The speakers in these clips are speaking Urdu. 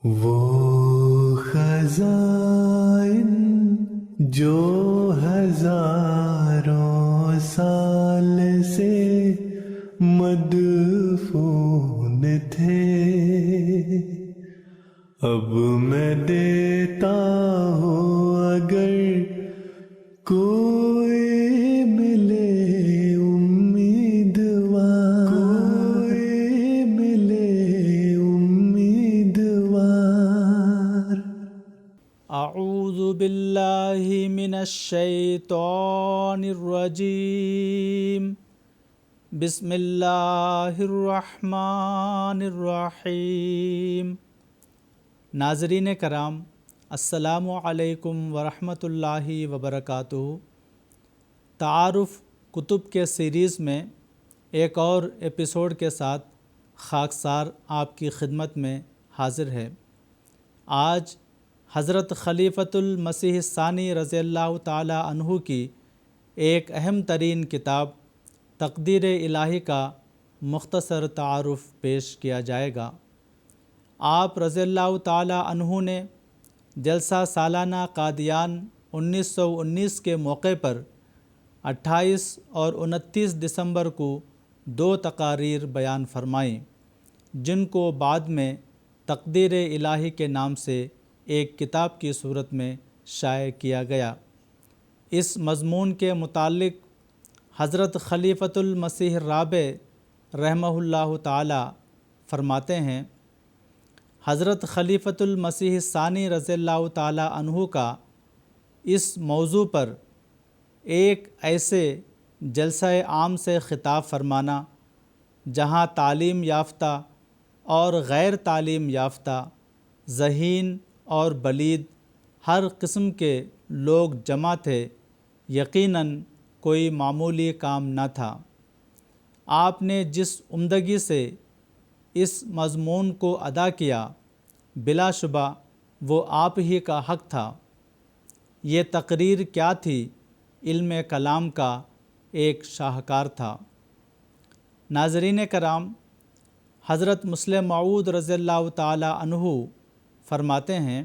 وہ خزائن جو ہزاروں سال سے مدفون تھے، اب میں دیتا ہوں اگر کوئی ملے امیدوار، کوئی ملے امیدوار۔ اعوذ باللہ من الشیطان الرجیم، بسم اللہ الرحمن الرحیم۔ ناظرین کرام، السلام علیکم ورحمۃ اللہ وبرکاتہ۔ تعارف کتب کے سیریز میں ایک اور ایپیسوڈ کے ساتھ خاکسار آپ کی خدمت میں حاضر ہے۔ آج حضرت خلیفۃ المسیح الثانی رضی اللہ تعالی عنہ کی ایک اہم ترین کتاب تقدیر الہی کا مختصر تعارف پیش کیا جائے گا۔ آپ رضی اللہ تعالی عنہ نے جلسہ سالانہ قادیان 1919 کے موقع پر 28 اور 29 دسمبر کو 2 تقاریر بیان فرمائیں، جن کو بعد میں تقدیر الہی کے نام سے ایک کتاب کی صورت میں شائع کیا گیا۔ اس مضمون کے متعلق حضرت خلیفۃ المسیح الرابع رحمہ اللہ تعالی فرماتے ہیں، حضرت خلیفۃ المسیح الثانی رضی اللہ تعالی عنہ کا اس موضوع پر ایک ایسے جلسہ عام سے خطاب فرمانا جہاں تعلیم یافتہ اور غیر تعلیم یافتہ، ذہین اور بلید ہر قسم کے لوگ جمع تھے، یقیناً کوئی معمولی کام نہ تھا۔ آپ نے جس عمدگی سے اس مضمون کو ادا کیا، بلا شبہ وہ آپ ہی کا حق تھا۔ یہ تقریر کیا تھی؟ علم کلام کا ایک شاہکار تھا۔ ناظرین کرام، حضرت مسلم موعود رضی اللہ تعالی عنہ فرماتے ہیں،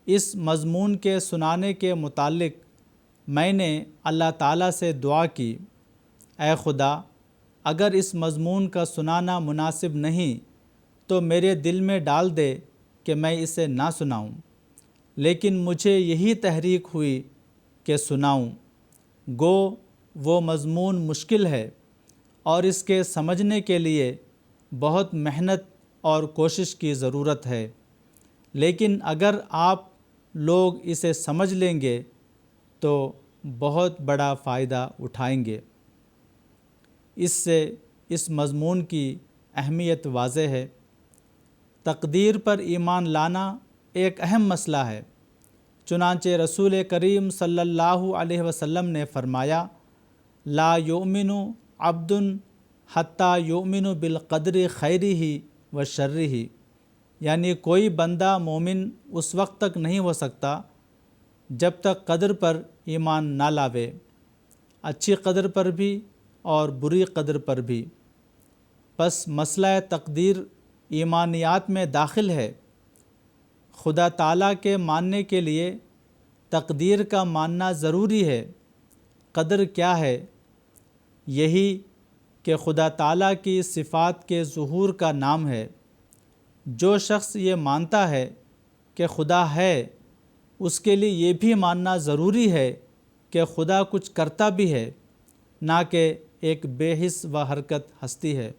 اس مضمون کے سنانے کے متعلق میں نے اللہ تعالیٰ سے دعا کی، اے خدا، اگر اس مضمون کا سنانا مناسب نہیں تو میرے دل میں ڈال دے کہ میں اسے نہ سناؤں، لیکن مجھے یہی تحریک ہوئی کہ سناؤں۔ گو وہ مضمون مشکل ہے اور اس کے سمجھنے کے لیے بہت محنت اور کوشش کی ضرورت ہے، لیکن اگر آپ لوگ اسے سمجھ لیں گے تو بہت بڑا فائدہ اٹھائیں گے۔ اس سے اس مضمون کی اہمیت واضح ہے۔ تقدیر پر ایمان لانا ایک اہم مسئلہ ہے، چنانچہ رسول کریم صلی اللہ علیہ وسلم نے فرمایا، لا یؤمن عبد حتی یؤمن بالقدر خیرہ و شرہ، یعنی کوئی بندہ مومن اس وقت تک نہیں ہو سکتا جب تک قدر پر ایمان نہ لاوے، اچھی قدر پر بھی اور بری قدر پر بھی۔ پس مسئلہ تقدیر ایمانیات میں داخل ہے۔ خدا تعالیٰ کے ماننے کے لیے تقدیر کا ماننا ضروری ہے۔ قدر کیا ہے؟ یہی کہ خدا تعالیٰ کی صفات کے ظہور کا نام ہے۔ جو شخص یہ مانتا ہے کہ خدا ہے، اس کے لیے یہ بھی ماننا ضروری ہے کہ خدا کچھ کرتا بھی ہے، نہ کہ ایک بے حس و حرکت ہستی ہے۔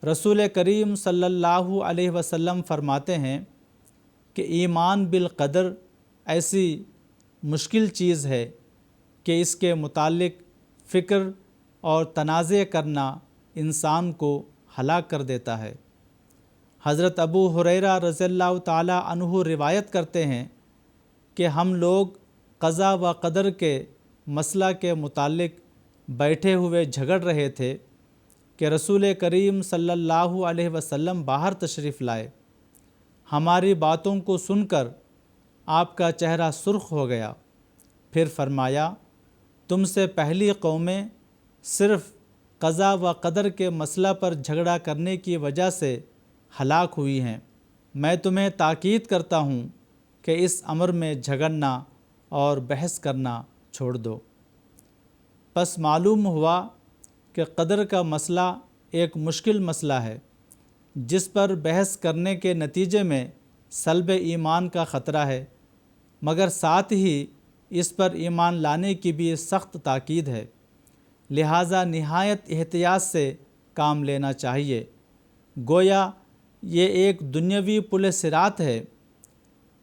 رسول کریم صلی اللہ علیہ وسلم فرماتے ہیں کہ ایمان بالقدر ایسی مشکل چیز ہے کہ اس کے متعلق فکر اور تنازع کرنا انسان کو ہلاک کر دیتا ہے۔ حضرت ابو ہریرہ رضی اللہ تعالی عنہ روایت کرتے ہیں کہ ہم لوگ قضا و قدر کے مسئلہ کے متعلق بیٹھے ہوئے جھگڑ رہے تھے کہ رسول کریم صلی اللہ علیہ وسلم باہر تشریف لائے۔ ہماری باتوں کو سن کر آپ کا چہرہ سرخ ہو گیا، پھر فرمایا، تم سے پہلی قومیں صرف قضا و قدر کے مسئلہ پر جھگڑا کرنے کی وجہ سے ہلاک ہوئی ہیں، میں تمہیں تاکید کرتا ہوں کہ اس امر میں جھگڑنا اور بحث کرنا چھوڑ دو۔ پس معلوم ہوا کہ قدر کا مسئلہ ایک مشکل مسئلہ ہے جس پر بحث کرنے کے نتیجے میں سلب ایمان کا خطرہ ہے، مگر ساتھ ہی اس پر ایمان لانے کی بھی سخت تاکید ہے، لہٰذا نہایت احتیاط سے کام لینا چاہیے۔ گویا یہ ایک دنیاوی پل صراط ہے،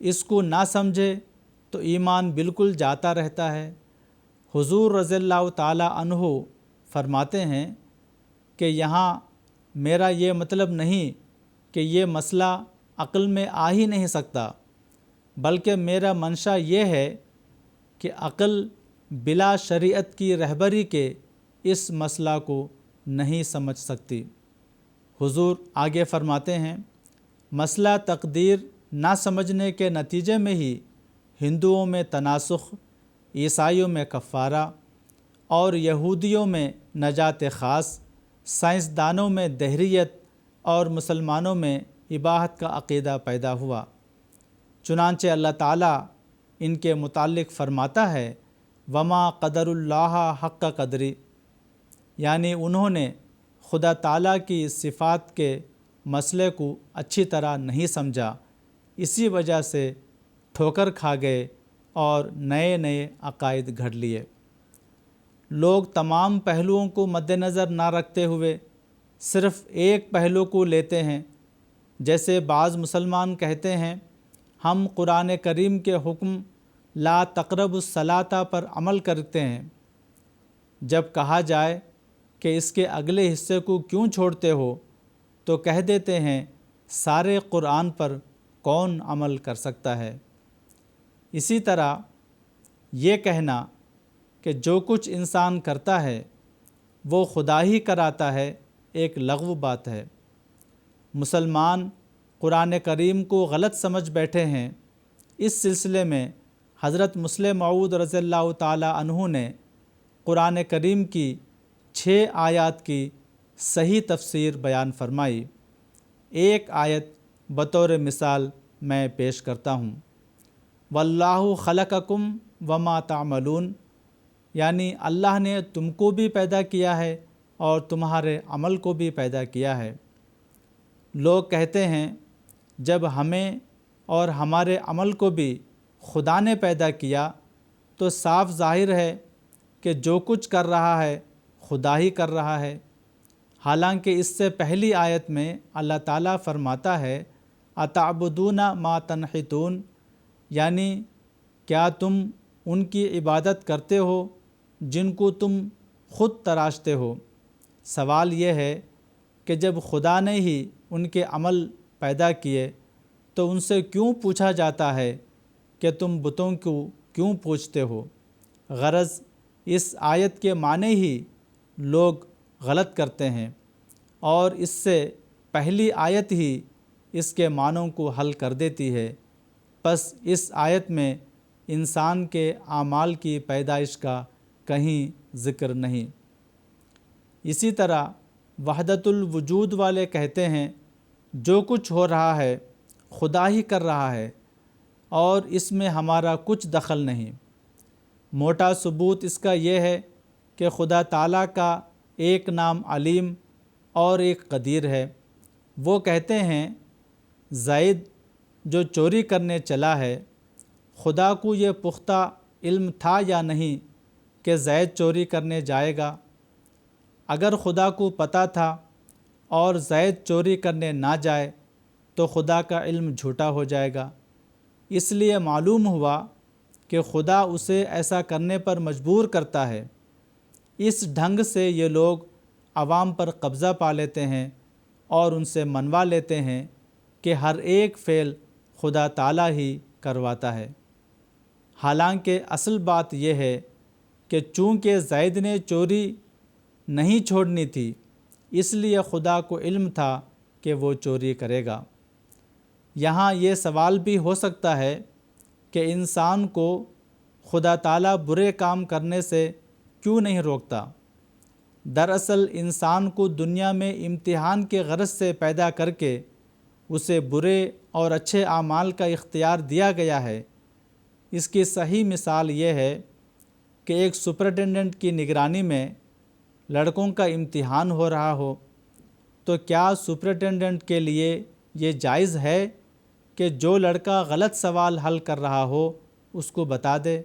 اس کو نہ سمجھے تو ایمان بالکل جاتا رہتا ہے۔ حضور رضی اللہ تعالیٰ عنہ فرماتے ہیں کہ یہاں میرا یہ مطلب نہیں کہ یہ مسئلہ عقل میں آ ہی نہیں سکتا، بلکہ میرا منشا یہ ہے کہ عقل بلا شریعت کی رہبری کے اس مسئلہ کو نہیں سمجھ سکتی۔ حضور آگے فرماتے ہیں، مسئلہ تقدیر نہ سمجھنے کے نتیجے میں ہی ہندوؤں میں تناسخ، عیسائیوں میں کفارہ اور یہودیوں میں نجات خاص، سائنسدانوں میں دہریت اور مسلمانوں میں اباحت کا عقیدہ پیدا ہوا۔ چنانچہ اللہ تعالیٰ ان کے متعلق فرماتا ہے، وما قدر اللہ حق قدری، یعنی انہوں نے خدا تعالیٰ کی صفات کے مسئلے کو اچھی طرح نہیں سمجھا، اسی وجہ سے ٹھوکر کھا گئے اور نئے نئے عقائد گھڑ لیے۔ لوگ تمام پہلوؤں کو مد نظر نہ رکھتے ہوئے صرف ایک پہلو کو لیتے ہیں، جیسے بعض مسلمان کہتے ہیں ہم قرآن کریم کے حکم لا تقربوا الصلاۃ پر عمل کرتے ہیں، جب کہا جائے کہ اس کے اگلے حصے کو کیوں چھوڑتے ہو تو کہہ دیتے ہیں سارے قرآن پر کون عمل کر سکتا ہے۔ اسی طرح یہ کہنا کہ جو کچھ انسان کرتا ہے وہ خدا ہی کراتا ہے ایک لغو بات ہے۔ مسلمان قرآن کریم کو غلط سمجھ بیٹھے ہیں۔ اس سلسلے میں حضرت مسلم موعود رضی اللہ تعالیٰ عنہ نے قرآن کریم کی 6 آیات کی صحیح تفسیر بیان فرمائی۔ ایک آیت بطور مثال میں پیش کرتا ہوں، واللہ خلقکم وما تعملون، یعنی اللہ نے تم کو بھی پیدا کیا ہے اور تمہارے عمل کو بھی پیدا کیا ہے۔ لوگ کہتے ہیں جب ہمیں اور ہمارے عمل کو بھی خدا نے پیدا کیا تو صاف ظاہر ہے کہ جو کچھ کر رہا ہے خدا ہی کر رہا ہے، حالانکہ اس سے پہلی آیت میں اللہ تعالیٰ فرماتا ہے اتعبدون ما تنحتون، یعنی کیا تم ان کی عبادت کرتے ہو جن کو تم خود تراشتے ہو۔ سوال یہ ہے کہ جب خدا نے ہی ان کے عمل پیدا کیے تو ان سے کیوں پوچھا جاتا ہے کہ تم بتوں کو کیوں پوچھتے ہو؟ غرض اس آیت کے معنی ہی لوگ غلط کرتے ہیں اور اس سے پہلی آیت ہی اس کے معنوں کو حل کر دیتی ہے۔ پس اس آیت میں انسان کے اعمال کی پیدائش کا کہیں ذکر نہیں۔ اسی طرح وحدت الوجود والے کہتے ہیں جو کچھ ہو رہا ہے خدا ہی کر رہا ہے اور اس میں ہمارا کچھ دخل نہیں۔ موٹا ثبوت اس کا یہ ہے کہ خدا تعالیٰ کا ایک نام علیم اور ایک قدیر ہے۔ وہ کہتے ہیں زید جو چوری کرنے چلا ہے، خدا کو یہ پختہ علم تھا یا نہیں کہ زید چوری کرنے جائے گا؟ اگر خدا کو پتہ تھا اور زید چوری کرنے نہ جائے تو خدا کا علم جھوٹا ہو جائے گا۔ اس لیے معلوم ہوا کہ خدا اسے ایسا کرنے پر مجبور کرتا ہے۔ اس ڈھنگ سے یہ لوگ عوام پر قبضہ پا لیتے ہیں اور ان سے منوا لیتے ہیں کہ ہر ایک فعل خدا تعالیٰ ہی کرواتا ہے، حالانکہ اصل بات یہ ہے کہ چونکہ زید نے چوری نہیں چھوڑنی تھی اس لیے خدا کو علم تھا کہ وہ چوری کرے گا۔ یہاں یہ سوال بھی ہو سکتا ہے کہ انسان کو خدا تعالیٰ برے کام کرنے سے کیوں نہیں روکتا؟ دراصل انسان کو دنیا میں امتحان کے غرض سے پیدا کر کے اسے برے اور اچھے اعمال کا اختیار دیا گیا ہے، اس کی صحیح مثال یہ ہے کہ ایک سپرنٹینڈنٹ کی نگرانی میں لڑکوں کا امتحان ہو رہا ہو، تو کیا سپرنٹینڈنٹ کے لیے یہ جائز ہے کہ جو لڑکا غلط سوال حل کر رہا ہو اس کو بتا دے؟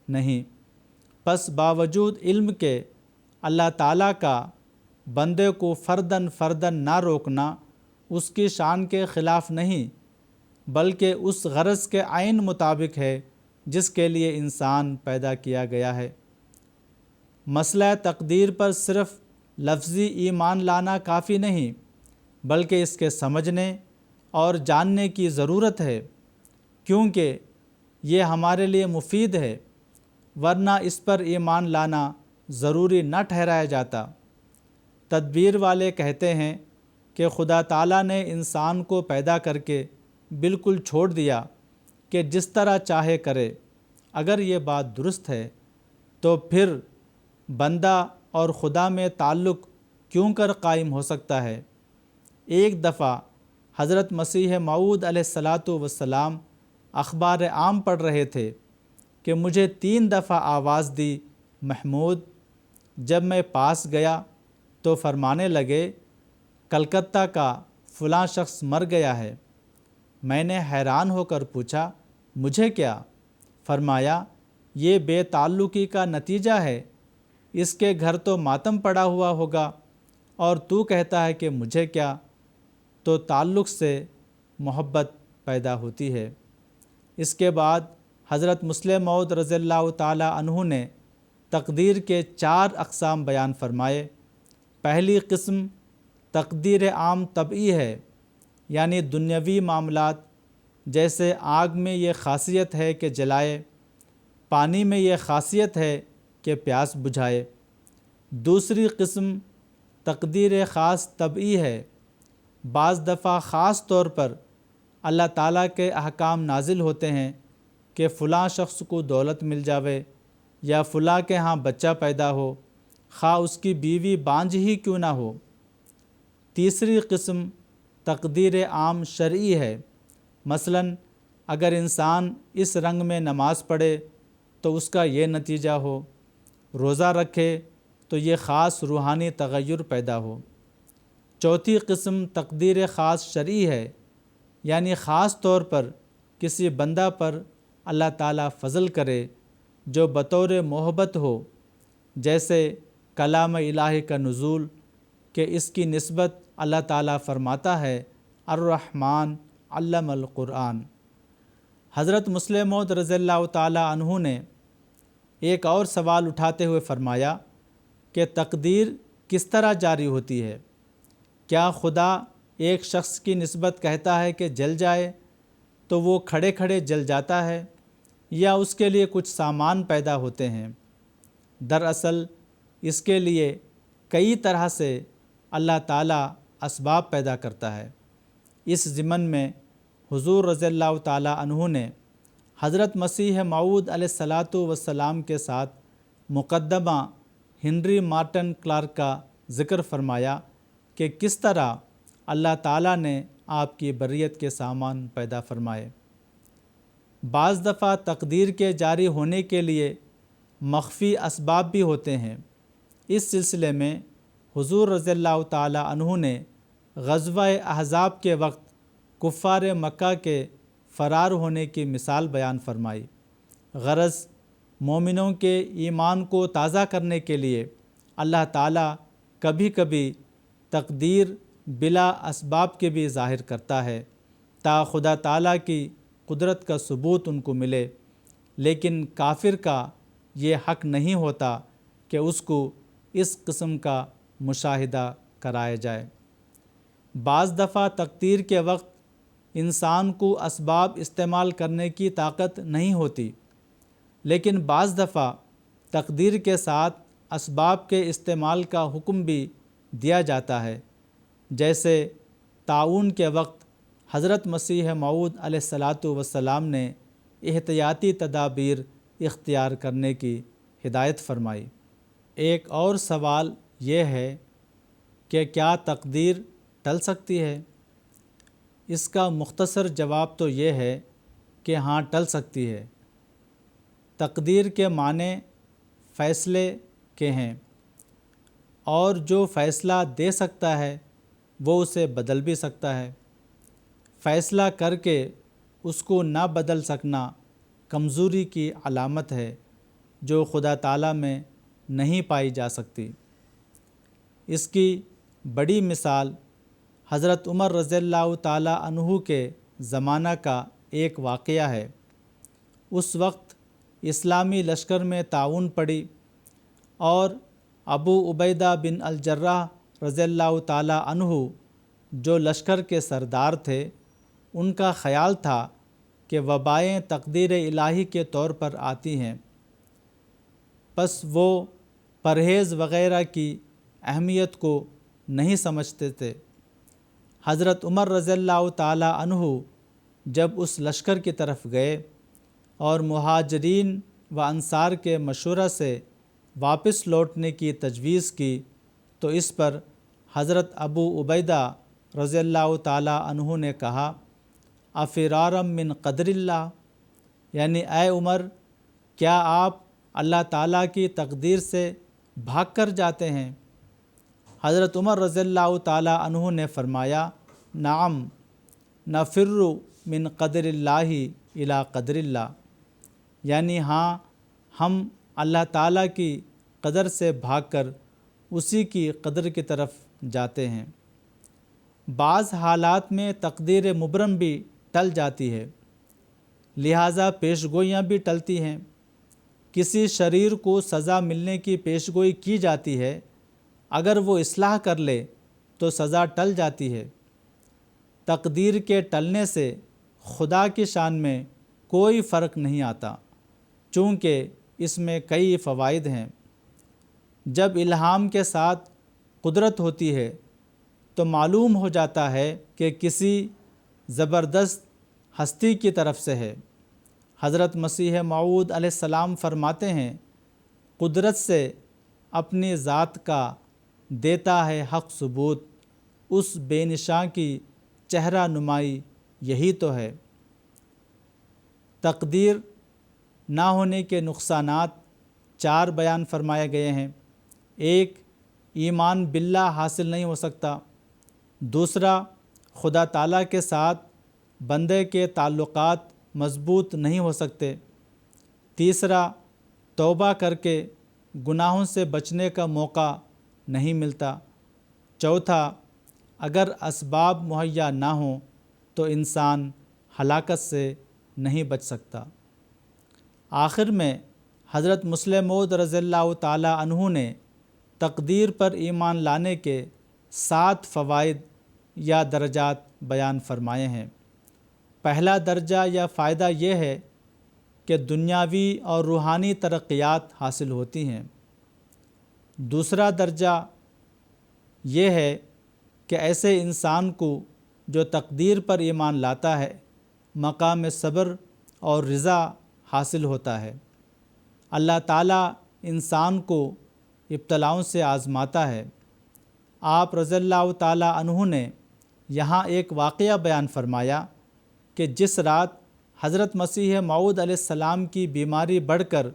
نہیں۔ پس باوجود علم کے اللہ تعالیٰ کا بندے کو فرداً نہ روکنا اس کی شان کے خلاف نہیں، بلکہ اس غرض کے عین مطابق ہے جس کے لیے انسان پیدا کیا گیا ہے۔ مسئلہ تقدیر پر صرف لفظی ایمان لانا کافی نہیں، بلکہ اس کے سمجھنے اور جاننے کی ضرورت ہے، کیونکہ یہ ہمارے لیے مفید ہے، ورنہ اس پر ایمان لانا ضروری نہ ٹھہرایا جاتا۔ تدبیر والے کہتے ہیں کہ خدا تعالیٰ نے انسان کو پیدا کر کے بالکل چھوڑ دیا کہ جس طرح چاہے کرے۔ اگر یہ بات درست ہے تو پھر بندہ اور خدا میں تعلق کیوں کر قائم ہو سکتا ہے؟ ایک دفعہ حضرت مسیح موعود علیہ السلام اخبار عام پڑھ رہے تھے کہ مجھے 3 دفعہ آواز دی، محمود۔ جب میں پاس گیا تو فرمانے لگے، کلکتہ کا فلاں شخص مر گیا ہے۔ میں نے حیران ہو کر پوچھا، مجھے کیا؟ فرمایا، یہ بے تعلقی کا نتیجہ ہے، اس کے گھر تو ماتم پڑا ہوا ہوگا اور تو کہتا ہے کہ مجھے کیا؟ تو تعلق سے محبت پیدا ہوتی ہے۔ اس کے بعد حضرت مسلم موعود رضی اللہ تعالیٰ عنہ نے تقدیر کے 4 اقسام بیان فرمائے۔ پہلی قسم تقدیر عام طبعی ہے، یعنی دنیاوی معاملات، جیسے آگ میں یہ خاصیت ہے کہ جلائے، پانی میں یہ خاصیت ہے کہ پیاس بجھائے۔ دوسری قسم تقدیر خاص طبعی ہے، بعض دفعہ خاص طور پر اللہ تعالیٰ کے احکام نازل ہوتے ہیں کہ فلاں شخص کو دولت مل جاوے یا فلاں کے ہاں بچہ پیدا ہو، خواہ اس کی بیوی بانجھ ہی کیوں نہ ہو۔ تیسری قسم تقدیر عام شرعی ہے، مثلاً اگر انسان اس رنگ میں نماز پڑھے تو اس کا یہ نتیجہ ہو، روزہ رکھے تو یہ خاص روحانی تغیر پیدا ہو۔ چوتھی قسم تقدیر خاص شرعی ہے، یعنی خاص طور پر کسی بندہ پر اللہ تعالیٰ فضل کرے جو بطور محبت ہو، جیسے کلام الہی کا نزول کہ اس کی نسبت اللہ تعالیٰ فرماتا ہے، الرحمن علم القرآن۔ حضرت مسلم موعود رضی اللہ تعالیٰ عنہ نے ایک اور سوال اٹھاتے ہوئے فرمایا کہ تقدیر کس طرح جاری ہوتی ہے؟ کیا خدا ایک شخص کی نسبت کہتا ہے کہ جل جائے تو وہ کھڑے کھڑے جل جاتا ہے، یا اس کے لیے کچھ سامان پیدا ہوتے ہیں؟ دراصل اس کے لیے کئی طرح سے اللہ تعالیٰ اسباب پیدا کرتا ہے۔ اس ضمن میں حضور رضی اللہ تعالیٰ عنہ نے حضرت مسیح موعود علیہ السلام کے ساتھ مقدمہ ہنری مارٹن کلارک کا ذکر فرمایا کہ کس طرح اللہ تعالیٰ نے آپ کی بریت کے سامان پیدا فرمائے۔ بعض دفعہ تقدیر کے جاری ہونے کے لیے مخفی اسباب بھی ہوتے ہیں۔ اس سلسلے میں حضور رضی اللہ تعالیٰ عنہ نے غزوہ احزاب کے وقت کفار مکہ کے فرار ہونے کی مثال بیان فرمائی۔ غرض مومنوں کے ایمان کو تازہ کرنے کے لیے اللہ تعالیٰ کبھی کبھی تقدیر بلا اسباب کے بھی ظاہر کرتا ہے تا خدا تعالیٰ کی قدرت کا ثبوت ان کو ملے، لیکن کافر کا یہ حق نہیں ہوتا کہ اس کو اس قسم کا مشاہدہ کرایا جائے۔ بعض دفعہ تقدیر کے وقت انسان کو اسباب استعمال کرنے کی طاقت نہیں ہوتی، لیکن بعض دفعہ تقدیر کے ساتھ اسباب کے استعمال کا حکم بھی دیا جاتا ہے، جیسے طاعون کے وقت حضرت مسیح موعود علیہ السلام نے احتیاطی تدابیر اختیار کرنے کی ہدایت فرمائی۔ ایک اور سوال یہ ہے کہ کیا تقدیر ٹل سکتی ہے؟ اس کا مختصر جواب تو یہ ہے کہ ہاں ٹل سکتی ہے۔ تقدیر کے معنی فیصلے کے ہیں، اور جو فیصلہ دے سکتا ہے وہ اسے بدل بھی سکتا ہے۔ فیصلہ کر کے اس کو نہ بدل سکنا کمزوری کی علامت ہے جو خدا تعالیٰ میں نہیں پائی جا سکتی۔ اس کی بڑی مثال حضرت عمر رضی اللہ تعالیٰ عنہ کے زمانہ کا ایک واقعہ ہے۔ اس وقت اسلامی لشکر میں تعاون پڑی اور ابو عبیدہ بن الجراح رضی اللہ تعالیٰ عنہ جو لشکر کے سردار تھے، ان کا خیال تھا کہ وبائیں تقدیر الہی کے طور پر آتی ہیں، پس وہ پرہیز وغیرہ کی اہمیت کو نہیں سمجھتے تھے۔ حضرت عمر رضی اللہ تعالیٰ عنہ جب اس لشکر کی طرف گئے اور مہاجرین و انصار کے مشورہ سے واپس لوٹنے کی تجویز کی تو اس پر حضرت ابو عبیدہ رضی اللہ تعالیٰ عنہ نے کہا، افرارم من قدر اللہ، یعنی اے عمر، کیا آپ اللہ تعالیٰ کی تقدیر سے بھاگ کر جاتے ہیں؟ حضرت عمر رضی اللہ تعالیٰ عنہ نے فرمایا، نعم نفر من قدر اللہ الی قدر اللہ، یعنی ہاں، ہم اللہ تعالیٰ کی قدر سے بھاگ کر اسی کی قدر کی طرف جاتے ہیں۔ بعض حالات میں تقدیر مبرم بھی ٹل جاتی ہے، لہٰذا پیش گوئیاں بھی ٹلتی ہیں۔ کسی شریر کو سزا ملنے کی پیش گوئی کی جاتی ہے، اگر وہ اصلاح کر لے تو سزا ٹل جاتی ہے۔ تقدیر کے ٹلنے سے خدا کی شان میں کوئی فرق نہیں آتا، چونکہ اس میں کئی فوائد ہیں۔ جب الہام کے ساتھ قدرت ہوتی ہے تو معلوم ہو جاتا ہے کہ کسی زبردست ہستی کی طرف سے ہے۔ حضرت مسیح موعود علیہ السلام فرماتے ہیں، قدرت سے اپنی ذات کا دیتا ہے حق ثبوت، اس بے نشاں کی چہرہ نمائی یہی تو ہے۔ تقدیر نہ ہونے کے نقصانات 4 بیان فرمائے گئے ہیں۔ 1، ایمان باللہ حاصل نہیں ہو سکتا۔ 2، خدا تعالیٰ کے ساتھ بندے کے تعلقات مضبوط نہیں ہو سکتے۔ 3، توبہ کر کے گناہوں سے بچنے کا موقع نہیں ملتا۔ 4، اگر اسباب مہیا نہ ہوں تو انسان ہلاکت سے نہیں بچ سکتا۔ آخر میں حضرت مسلم موعود رضی اللہ تعالیٰ عنہ نے تقدیر پر ایمان لانے کے 7 فوائد یا درجات بیان فرمائے ہیں۔ پہلا درجہ یا فائدہ یہ ہے کہ دنیاوی اور روحانی ترقیات حاصل ہوتی ہیں۔ دوسرا درجہ یہ ہے کہ ایسے انسان کو جو تقدیر پر ایمان لاتا ہے، مقام صبر اور رضا حاصل ہوتا ہے۔ اللہ تعالیٰ انسان کو ابتلاؤں سے آزماتا ہے۔ آپ رضی اللہ تعالیٰ عنہ نے یہاں ایک واقعہ بیان فرمایا کہ جس رات حضرت مسیح موعود علیہ السلام کی بیماری بڑھ کر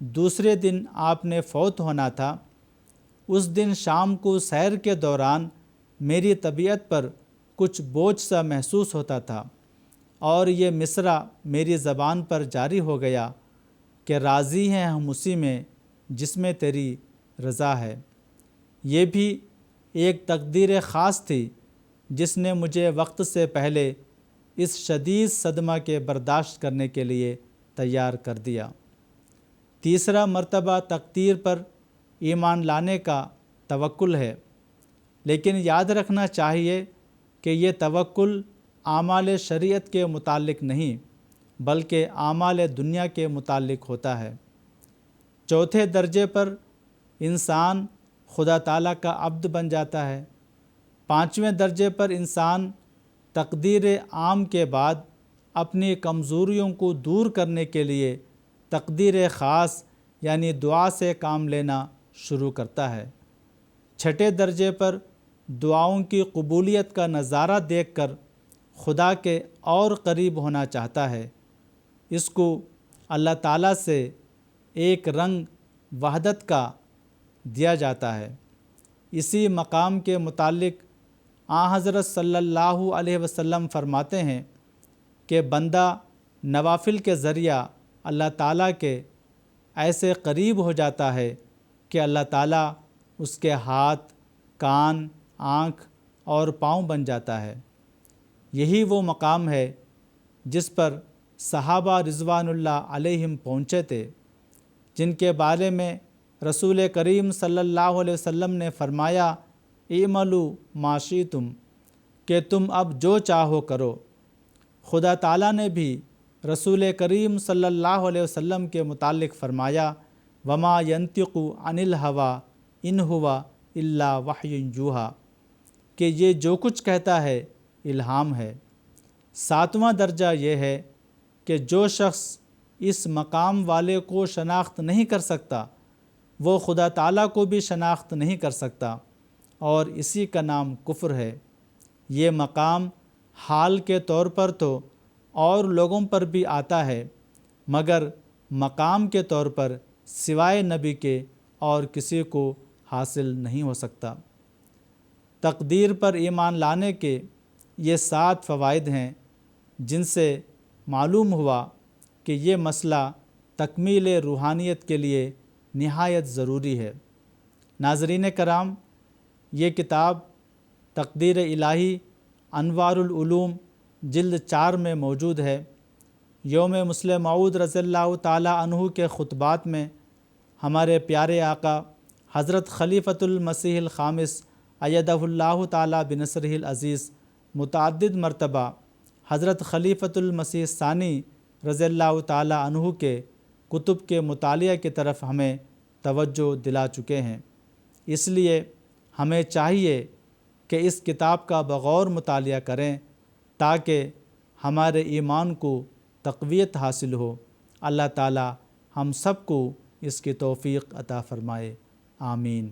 دوسرے دن آپ نے فوت ہونا تھا، اس دن شام کو سیر کے دوران میری طبیعت پر کچھ بوجھ سا محسوس ہوتا تھا، اور یہ مصرع میری زبان پر جاری ہو گیا کہ راضی ہیں ہم اسی میں جس میں تیری رضا ہے۔ یہ بھی ایک تقدیر خاص تھی جس نے مجھے وقت سے پہلے اس شدید صدمہ کے برداشت کرنے کے لیے تیار کر دیا۔ تیسرا مرتبہ تقدیر پر ایمان لانے کا توکل ہے، لیکن یاد رکھنا چاہیے کہ یہ توکل اعمال شریعت کے متعلق نہیں بلکہ اعمال دنیا کے متعلق ہوتا ہے۔ چوتھے درجے پر انسان خدا تعالیٰ کا عبد بن جاتا ہے۔ 5ویں درجے پر انسان تقدیر عام کے بعد اپنی کمزوریوں کو دور کرنے کے لیے تقدیر خاص یعنی دعا سے کام لینا شروع کرتا ہے۔ 6 درجے پر دعاؤں کی قبولیت کا نظارہ دیکھ کر خدا کے اور قریب ہونا چاہتا ہے، اس کو اللہ تعالیٰ سے ایک رنگ وحدت کا دیا جاتا ہے۔ اسی مقام کے متعلق حضرت صلی اللہ علیہ وسلم فرماتے ہیں کہ بندہ نوافل کے ذریعہ اللہ تعالیٰ کے ایسے قریب ہو جاتا ہے کہ اللہ تعالیٰ اس کے ہاتھ، کان، آنکھ اور پاؤں بن جاتا ہے۔ یہی وہ مقام ہے جس پر صحابہ رضوان اللہ علیہم پہنچے تھے، جن کے بارے میں رسول کریم صلی اللہ علیہ وسلم نے فرمایا اعملوا ما شئتم، کہ تم اب جو چاہو کرو۔ خدا تعالیٰ نے بھی رسول کریم صلی اللہ علیہ وسلم کے متعلق فرمایا وما ینطق عن الهوى ان هو الا وحی یوحیٰ، کہ یہ جو کچھ کہتا ہے الہام ہے۔ ساتواں درجہ یہ ہے کہ جو شخص اس مقام والے کو شناخت نہیں کر سکتا، وہ خدا تعالیٰ کو بھی شناخت نہیں کر سکتا، اور اسی کا نام کفر ہے۔ یہ مقام حال کے طور پر تو اور لوگوں پر بھی آتا ہے، مگر مقام کے طور پر سوائے نبی کے اور کسی کو حاصل نہیں ہو سکتا۔ تقدیر پر ایمان لانے کے یہ 7 فوائد ہیں، جن سے معلوم ہوا کہ یہ مسئلہ تکمیل روحانیت کے لیے نہایت ضروری ہے۔ ناظرین کرام، یہ کتاب تقدیر الہی انوار العلوم جلد 4 میں موجود ہے۔ یوم مسلم موعود رضی اللہ تعالیٰ عنہ کے خطبات میں ہمارے پیارے آقا حضرت خلیفۃ المسیح الخامس ایدہ اللہ تعالیٰ بنصرہ العزیز متعدد مرتبہ حضرت خلیفۃ المسیح ثانی رضی اللہ تعالیٰ عنہ کے کتب کے مطالعہ کی طرف ہمیں توجہ دلا چکے ہیں۔ اس لیے ہمیں چاہیے کہ اس کتاب کا بغور مطالعہ کریں تاکہ ہمارے ایمان کو تقویت حاصل ہو۔ اللہ تعالی ہم سب کو اس کی توفیق عطا فرمائے، آمین۔